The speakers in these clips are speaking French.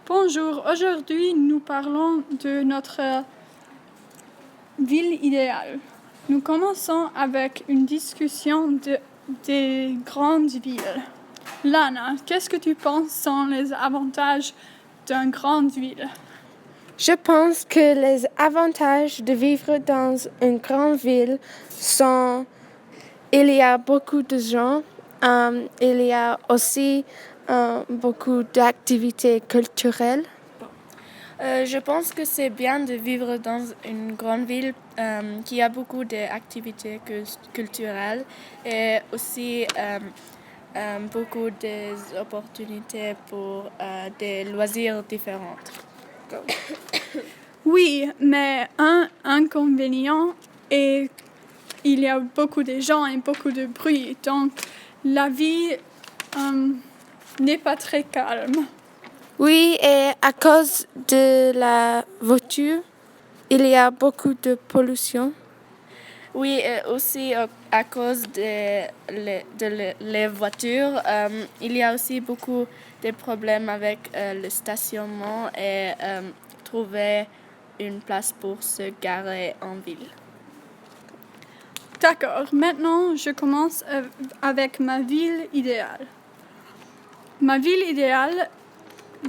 Bonjour, aujourd'hui nous parlons de notre ville idéale. Nous commençons avec une discussion des grandes villes. Lana, qu'est-ce que tu penses sont les avantages d'une grande ville? Je pense que les avantages de vivre dans une grande ville sont il y a beaucoup de gens, il y a aussi beaucoup d'activités culturelles. Je pense que c'est bien de vivre dans une grande ville qui a beaucoup d'activités culturelles et aussi beaucoup d'opportunités pour des loisirs différents. Oui, mais un inconvénient est qu'il y a beaucoup de gens et beaucoup de bruit, donc la vie n'est pas très calme. Oui, et à cause de la voiture, il y a beaucoup de pollution. Oui, et aussi à cause de les voitures, il y a aussi beaucoup de problèmes avec le stationnement et trouver une place pour se garer en ville. D'accord, maintenant je commence avec ma ville idéale. Ma ville idéale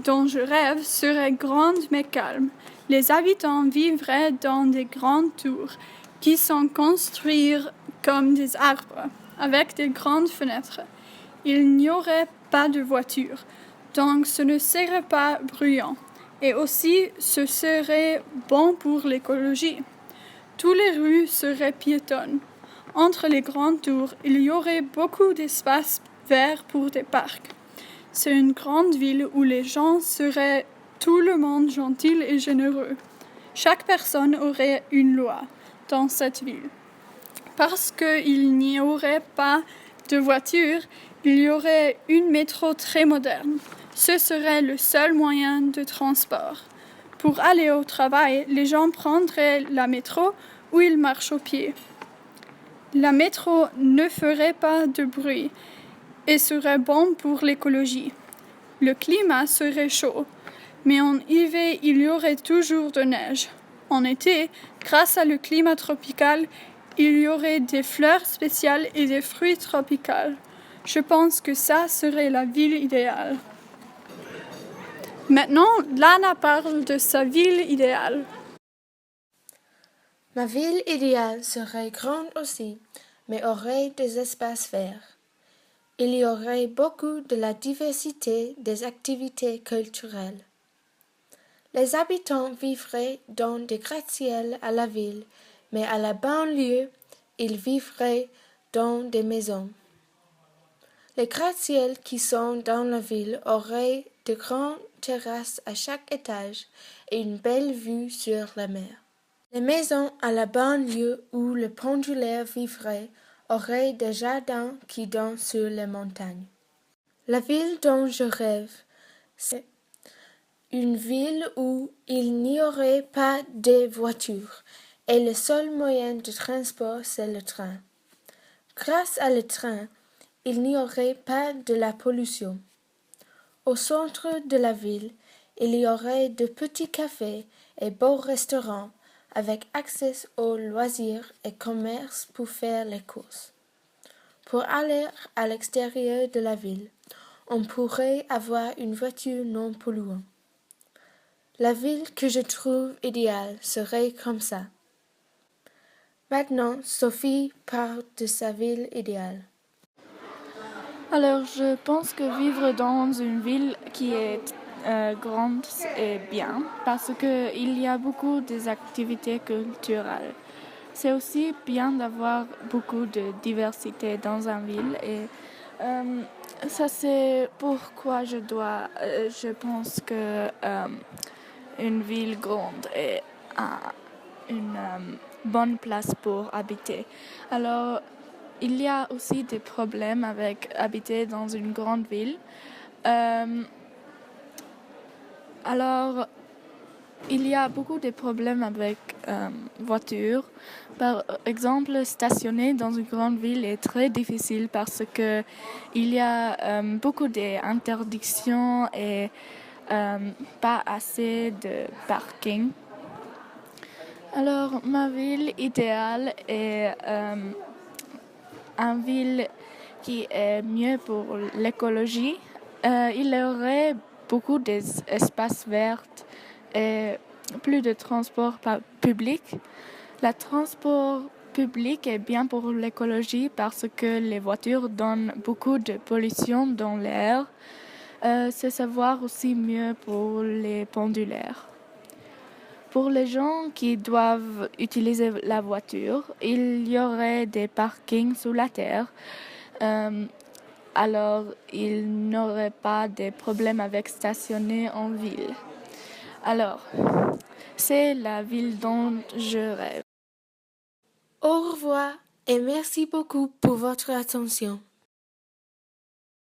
dont je rêve serait grande mais calme. Les habitants vivraient dans des grandes tours qui sont construites comme des arbres, avec de grandes fenêtres. Il n'y aurait pas de voitures, donc ce ne serait pas bruyant. Et aussi, ce serait bon pour l'écologie. Toutes les rues seraient piétonnes. Entre les grandes tours, il y aurait beaucoup d'espace vert pour des parcs. C'est une grande ville où les gens seraient tout le monde gentils et généreux. Chaque personne aurait une loi dans cette ville. Parce qu'il n'y aurait pas de voiture, il y aurait une métro très moderne. Ce serait le seul moyen de transport. Pour aller au travail, les gens prendraient la métro ou ils marchent au pied. La métro ne ferait pas de bruit et serait bon pour l'écologie. Le climat serait chaud, mais en hiver, il y aurait toujours de neige. En été, grâce à le climat tropical, il y aurait des fleurs spéciales et des fruits tropicaux. Je pense que ça serait la ville idéale. Maintenant, Lana parle de sa ville idéale. Ma ville idéale serait grande aussi, mais aurait des espaces verts. Il y aurait beaucoup de la diversité des activités culturelles. Les habitants vivraient dans des gratte-ciels à la ville, mais à la banlieue, ils vivraient dans des maisons. Les gratte-ciels qui sont dans la ville auraient de grandes terrasses à chaque étage et une belle vue sur la mer. Les maisons à la banlieue où le pendulaire vivrait auraient des jardins qui donnent sur les montagnes. La ville dont je rêve, c'est une ville où il n'y aurait pas de voitures et le seul moyen de transport c'est le train. Grâce à le train, il n'y aurait pas de la pollution. Au centre de la ville, il y aurait de petits cafés et beaux restaurants avec accès aux loisirs et commerces pour faire les courses. Pour aller à l'extérieur de la ville, on pourrait avoir une voiture non polluante. La ville que je trouve idéale serait comme ça. Maintenant, Sophie parle de sa ville idéale. Alors, je pense que vivre dans une ville qui est grande est bien parce qu'il y a beaucoup d'activités culturelles. C'est aussi bien d'avoir beaucoup de diversité dans une ville et ça c'est pourquoi je pense que une ville grande est une bonne place pour habiter. Alors, il y a aussi des problèmes avec habiter dans une grande ville. Alors, il y a beaucoup de problèmes avec voitures. Par exemple, stationner dans une grande ville est très difficile parce que il y a beaucoup d'interdictions et pas assez de parking. Alors, ma ville idéale est une ville qui est mieux pour l'écologie. Il y aurait beaucoup d'espaces verts et plus de transport public. Le transport public est bien pour l'écologie parce que les voitures donnent beaucoup de pollution dans l'air. C'est savoir aussi mieux pour les pendulaires. Pour les gens qui doivent utiliser la voiture, il y aurait des parkings sous la terre. Alors, il n'aurait pas de problème avec stationner en ville. Alors, c'est la ville dont je rêve. Au revoir et merci beaucoup pour votre attention.